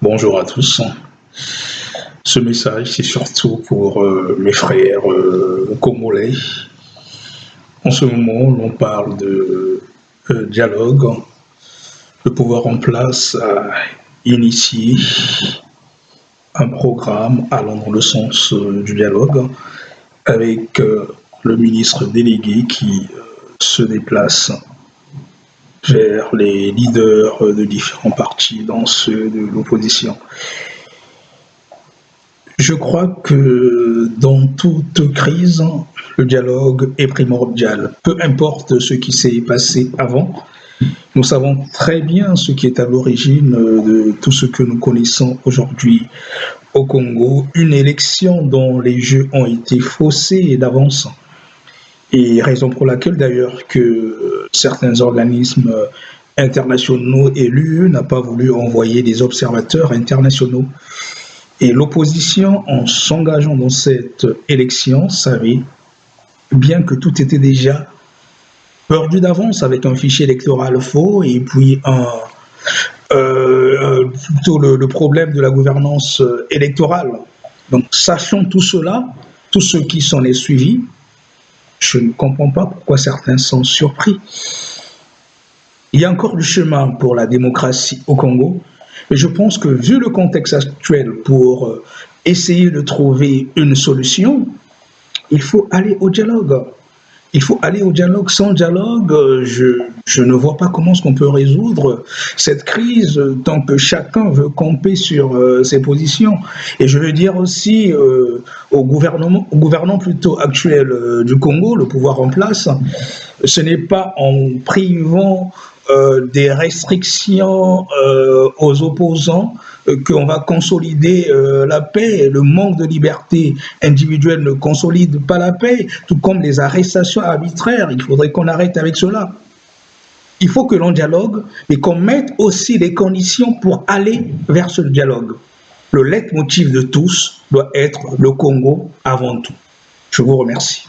Bonjour à tous. Ce message, c'est surtout pour mes frères congolais. En ce moment, l'on parle de dialogue. Le pouvoir en place a initié un programme allant dans le sens du dialogue avec le ministre délégué qui se déplace vers les leaders de différents partis, dont ceux de l'opposition. Je crois que dans toute crise, le dialogue est primordial. Peu importe ce qui s'est passé avant, nous savons très bien ce qui est à l'origine de tout ce que nous connaissons aujourd'hui au Congo. Une élection dont les jeux ont été faussés d'avance. Et raison pour laquelle d'ailleurs que certains organismes internationaux et l'UE n'a pas voulu envoyer des observateurs internationaux. Et l'opposition, en s'engageant dans cette élection, savait bien que tout était déjà perdu d'avance avec un fichier électoral faux et puis plutôt le problème de la gouvernance électorale. Donc, sachant tout cela, tout ce qui s'en est suivi, je ne comprends pas pourquoi certains sont surpris. Il y a encore du chemin pour la démocratie au Congo, mais je pense que vu le contexte actuel, pour essayer de trouver une solution, il faut aller au dialogue. Il faut aller au dialogue. Sans dialogue, je ne vois pas comment est-ce qu'on peut résoudre cette crise tant que chacun veut camper sur ses positions. Et je veux dire aussi au gouvernement plutôt actuel du Congo, le pouvoir en place, ce n'est pas en privant des restrictions aux opposants qu'on va consolider la paix. Le manque de liberté individuelle ne consolide pas la paix, tout comme les arrestations arbitraires. Il faudrait qu'on arrête avec cela. Il faut que l'on dialogue et qu'on mette aussi les conditions pour aller vers ce dialogue. Le leitmotiv de tous doit être le Congo avant tout. Je vous remercie.